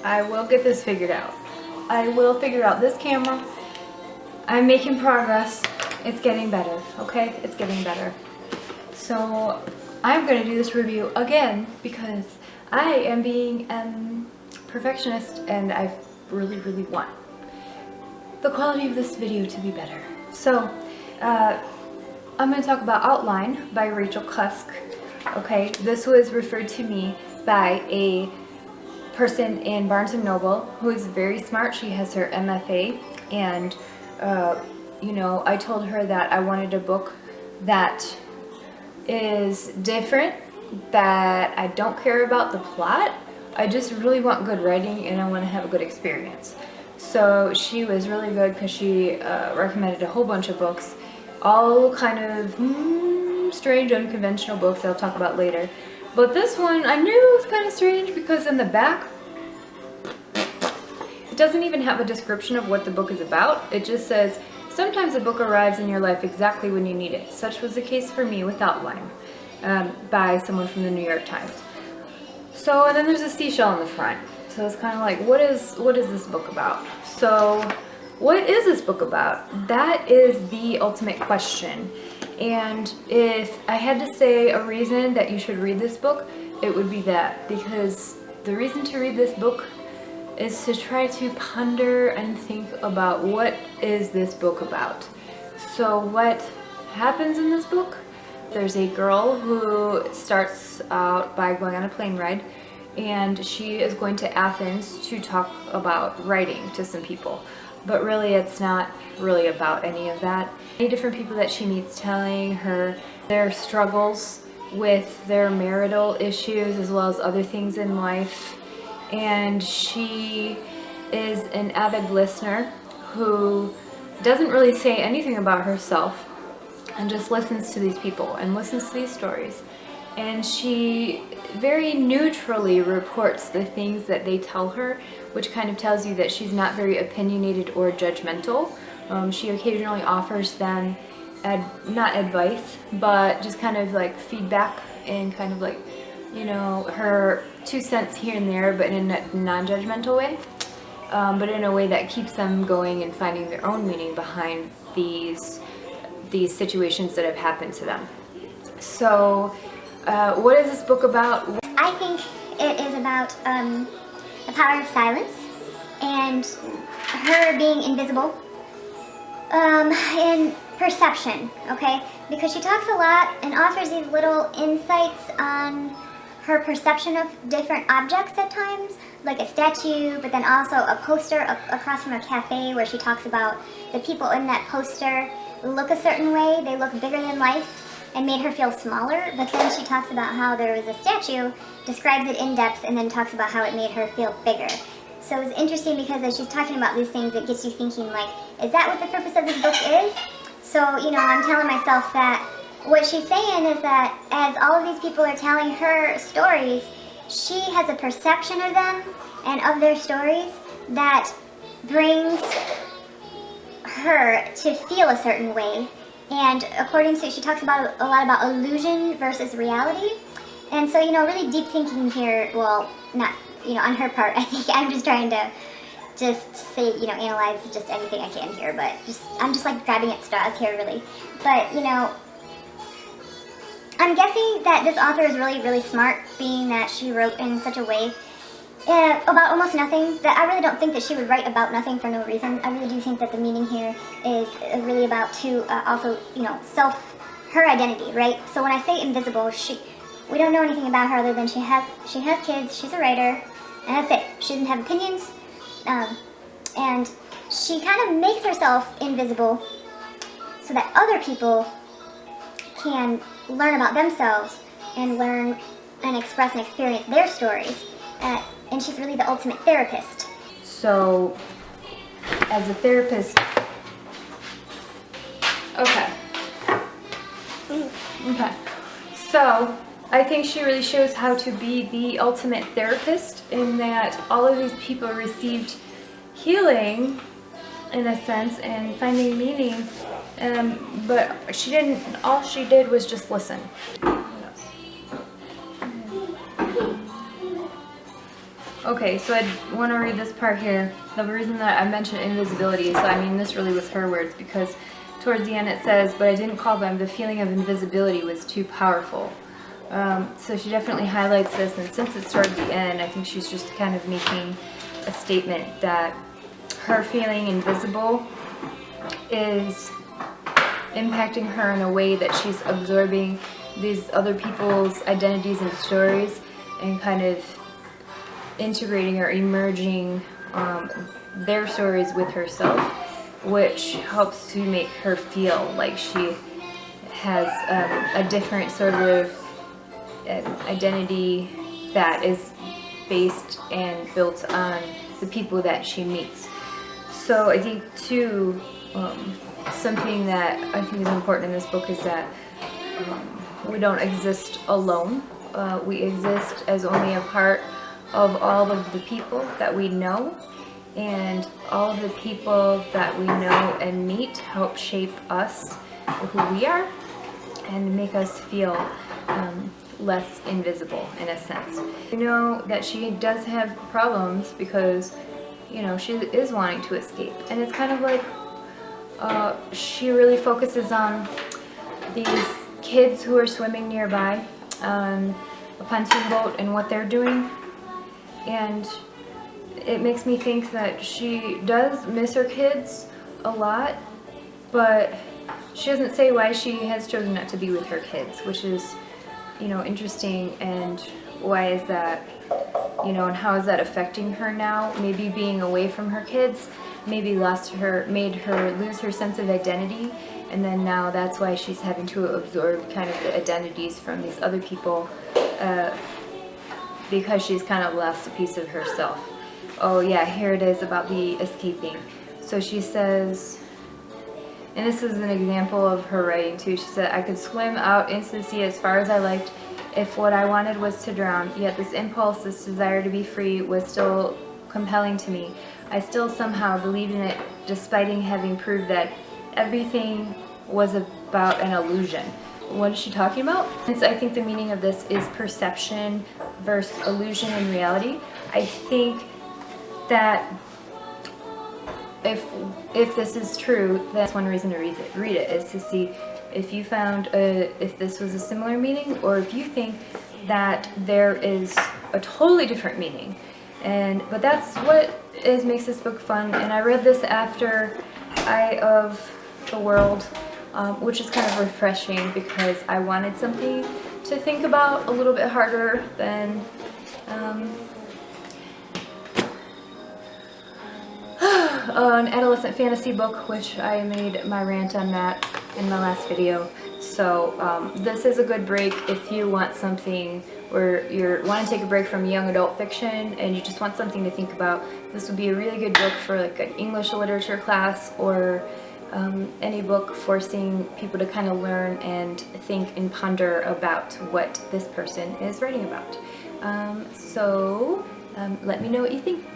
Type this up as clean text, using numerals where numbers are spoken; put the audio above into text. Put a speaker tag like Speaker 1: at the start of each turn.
Speaker 1: I will get this figured out. I will figure out this camera. I'm making progress. It's getting better, okay? It's getting better. So I'm going to do this review again because I am being perfectionist and I really want the quality of this video to be better. So I'm going to talk about Outline by Rachel Cusk. Okay, this was referred to me by a person in Barnes & Noble who is very smart. She has her MFA, and you know, I told her that I wanted a book that is different, that I don't care about the plot. I just really want good writing and I want to have a good experience. So she was really good because she recommended a whole bunch of books, all kind of strange, unconventional books that I'll talk about later. But this one I knew was kind of strange because in the back it doesn't even have a description of what the book is about. It just says, sometimes a book arrives in your life exactly when you need it. Such was the case for me with Outline, by someone from the New York Times. So, and then there's a seashell in the front. So it's kind of like, what is this book about? So, what is this book about? That is the ultimate question. And if I had to say a reason that you should read this book, it would be that. Because the reason to read this book is to try to ponder and think about what is this book about. So what happens in this book? There's a girl who starts out by going on a plane ride, and she is going to Athens to talk about writing to some people. But really it's not really about any of that. Many different people that she meets telling her their struggles with their marital issues as well as other things in life. And she is an avid listener who doesn't really say anything about herself and just listens to these people and listens to these stories. And she very neutrally reports the things that they tell her, which kind of tells you that she's not very opinionated or judgmental. She occasionally offers them, not advice, but just kind of like feedback and kind of like, you know, her 2 cents here and there, but in a non-judgmental way, but in a way that keeps them going and finding their own meaning behind these situations that have happened to them. So, what is this book about?
Speaker 2: I think it is about the power of silence and her being invisible and perception, okay? Because she talks a lot and offers these little insights on her perception of different objects at times, like a statue, but then also a poster across from a cafe where she talks about the people in that poster look a certain way, they look bigger than life, and made her feel smaller. But then she talks about how there was a statue, describes it in depth, and then talks about how it made her feel bigger. So it's interesting because as she's talking about these things, it gets you thinking like, is that what the purpose of this book is? So, you know, I'm telling myself that what she's saying is that as all of these people are telling her stories, she has a perception of them and of their stories that brings her to feel a certain way. And according to, she talks about a lot about illusion versus reality. And so, you know, really deep thinking here, well, not, you know, on her part, I think I'm just trying to just say, you know, analyze just anything I can here, but I'm just like grabbing at straws here, really. But, you know, I'm guessing that this author is really smart, being that she wrote in such a way about almost nothing, that I really don't think that she would write about nothing for no reason. I really do think that the meaning here is really about to also, you know, her identity, right? So when I say invisible, we don't know anything about her other than she has kids, she's a writer, and that's it. She doesn't have opinions, and she kind of makes herself invisible so that other people can learn about themselves and learn and express and experience their stories. And she's really the ultimate therapist.
Speaker 1: So, as a therapist, okay. So, I think she really shows how to be the ultimate therapist in that all of these people received healing, in a sense, and finding meaning, but she didn't, all she did was just listen. Okay, so I want to read this part here. The reason that I mentioned invisibility is, I mean, this really was her words, because towards the end it says, but I didn't call them, the feeling of invisibility was too powerful. So she definitely highlights this, and since it's toward the end, I think she's just kind of making a statement that her feeling invisible is impacting her in a way that she's absorbing these other people's identities and stories and kind of integrating or emerging their stories with herself, which helps to make her feel like she has a different sort of identity that is based and built on the people that she meets. So I think too, something that I think is important in this book is that we don't exist alone. We exist as only a part of all of the people that we know, and all of the people that we know and meet help shape us, who we are, and make us feel less invisible in a sense. You know that she does have problems because, you know, she is wanting to escape, and it's kind of like she really focuses on these kids who are swimming nearby on a pontoon boat and what they're doing, and it makes me think that she does miss her kids a lot, but she doesn't say why she has chosen not to be with her kids, which is, you know, interesting. And why is that, you know, and how is that affecting her now? Maybe being away from her kids maybe made her lose her sense of identity, and then now that's why she's having to absorb kind of the identities from these other people, because she's kind of lost a piece of herself. Oh yeah, here it is about the escaping. So she says, and this is an example of her writing too, she said, I could swim out into the sea as far as I liked if what I wanted was to drown, yet this impulse, this desire to be free was still compelling to me. I still somehow believed in it, despite having proved that everything was about an illusion. What is she talking about? And so I think the meaning of this is perception versus illusion and reality. I think that if this is true, that's one reason to read it is to see if you found if this was a similar meaning, or if you think that there is a totally different meaning. But that's what makes this book fun. And I read this after Eye of the World, which is kind of refreshing because I wanted something to think about a little bit harder than an adolescent fantasy book, which I made my rant on that in my last video. So this is a good break if you want something where you want to take a break from young adult fiction and you just want something to think about. This would be a really good book for like an English literature class, or any book forcing people to kind of learn and think and ponder about what this person is writing about. So let me know what you think.